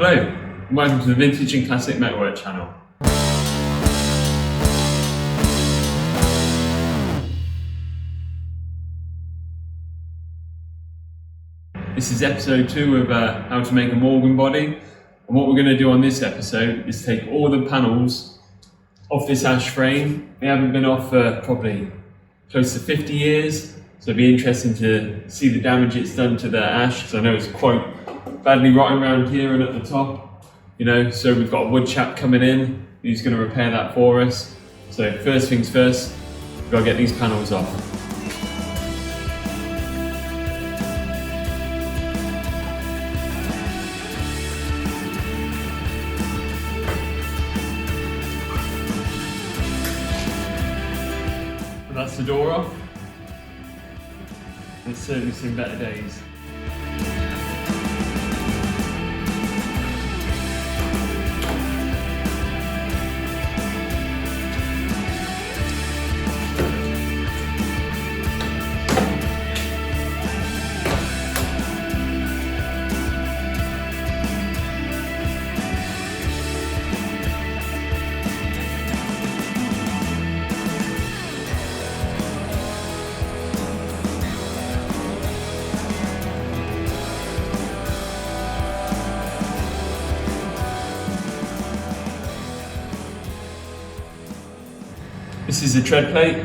Hello, and welcome to the Vintage and Classic Metalwork channel. This is episode 2 of how to make a organ body. And what we're going to do on this episode is take all the panels off this ash frame. They haven't been off for probably close to 50 years. So it'd be interesting to see the damage it's done to the ash, because I know it's quite badly rotting around here and at the top. So we've got a wood chap coming in, who's going to repair that for us. So first things first, we've got to get these panels off. And that's the door off. It's certainly seen better days. This is a tread plate.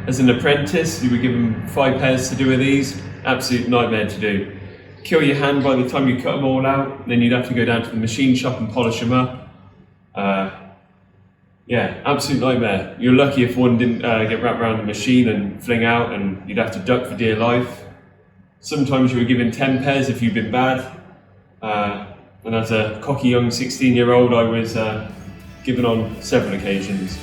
As an apprentice, you were given 5 pairs to do with these. Absolute nightmare to do. Kill your hand by the time you cut them all out, then you'd have to go down to the machine shop and polish them up. Yeah, absolute nightmare. You're lucky if one didn't get wrapped around the machine and fling out, and you'd have to duck for dear life. Sometimes you were given 10 pairs if you'd been bad. And as a cocky young 16-year-old, I was given on several occasions.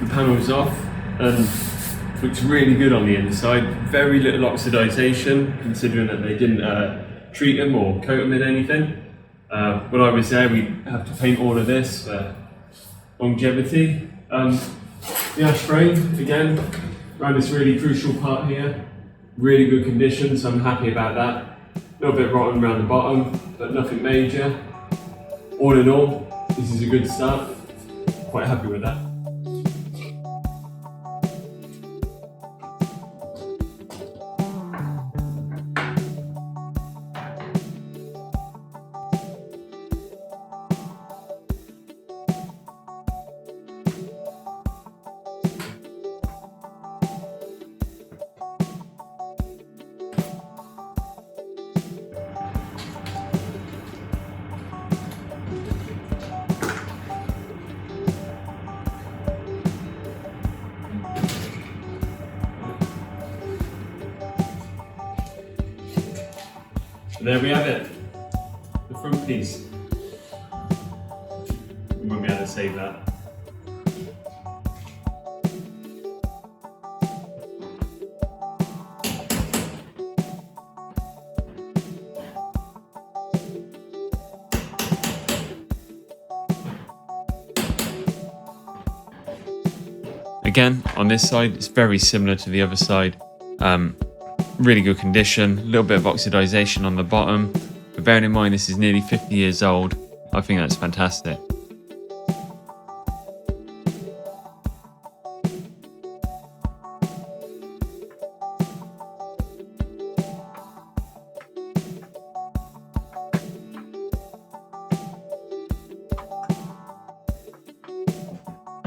The panel's off and looks really good on the inside. Very little oxidisation, considering that they didn't treat them or coat them in anything. When I was there, we have to paint all of this for longevity. The ash frame, again, around this really crucial part here. Really good condition, so I'm happy about that. A little bit rotten around the bottom, but nothing major. All in all, this is a good start. Quite happy with that. So there we have it, the front piece. We won't be able to save that. Again, on this side, it's very similar to the other side. Really good condition, a little bit of oxidization on the bottom, but bearing in mind this is nearly 50 years old, I think that's fantastic.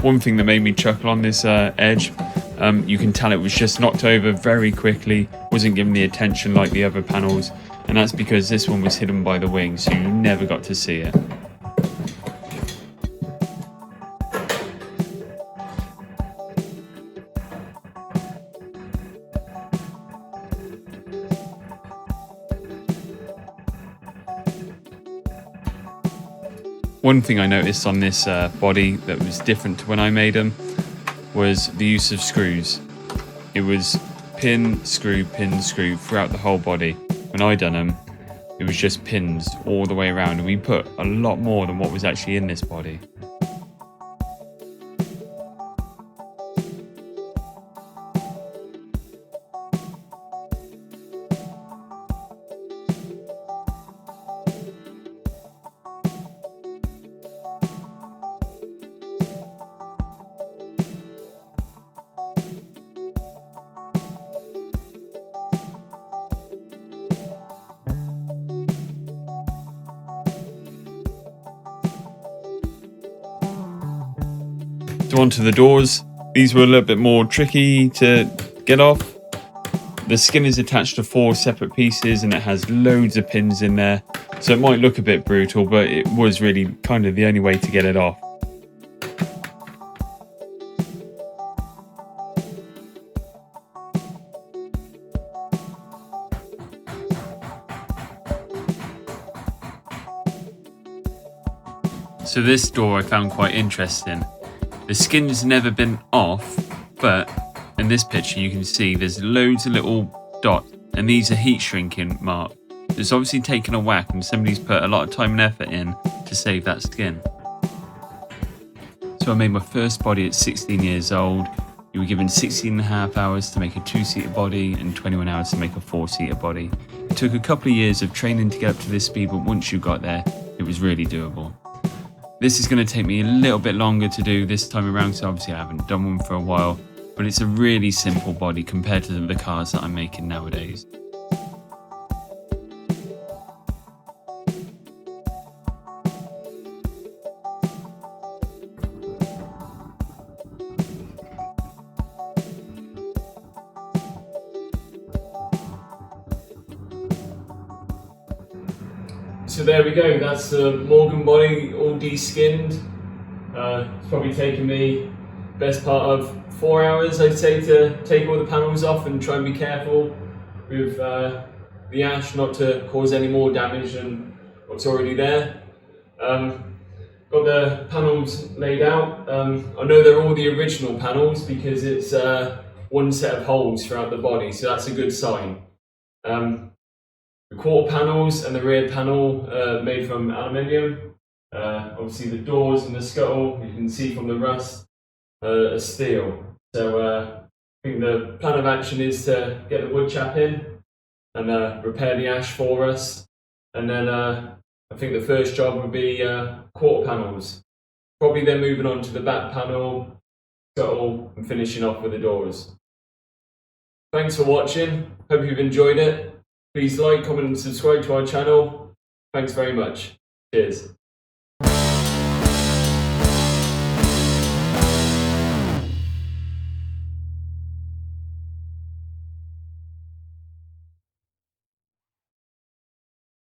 One thing that made me chuckle on this edge, you can tell it was just knocked over very quickly, wasn't given the attention like the other panels, and that's because this one was hidden by the wing, so you never got to see it. One thing I noticed on this body that was different to when I made them was the use of screws. It was pin, screw throughout the whole body. When I done them, it was just pins all the way around, and we put a lot more than what was actually in this body. So onto the doors. These were a little bit more tricky to get off. The skin is attached to 4 separate pieces and it has loads of pins in there. So it might look a bit brutal, but it was really kind of the only way to get it off. So this door I found quite interesting. The skin's never been off, but in this picture you can see there's loads of little dots, and these are heat shrinking marks. It's obviously taken a whack and somebody's put a lot of time and effort in to save that skin. So I made my first body at 16 years old. You were given 16.5 hours to make a 2-seater body and 21 hours to make a 4-seater body. It took a couple of years of training to get up to this speed, but once you got there, it was really doable. This is going to take me a little bit longer to do this time around, so obviously I haven't done one for a while, but it's a really simple body compared to the cars that I'm making nowadays. So there we go, that's the Morgan body all de-skinned. It's probably taken me best part of 4 hours, I'd say, to take all the panels off and try and be careful with the ash not to cause any more damage than what's already there. Got the panels laid out. I know they're all the original panels because it's one set of holes throughout the body, so that's a good sign. The quarter panels and the rear panel made from aluminium. Obviously the doors and the scuttle, you can see from the rust, are steel. So I think the plan of action is to get the wood chap in and repair the ash for us. And then I think the first job would be quarter panels. Probably then moving on to the back panel, scuttle, and finishing off with the doors. Thanks for watching. Hope you've enjoyed it. Please like, comment and subscribe to our channel. Thanks very much. Cheers.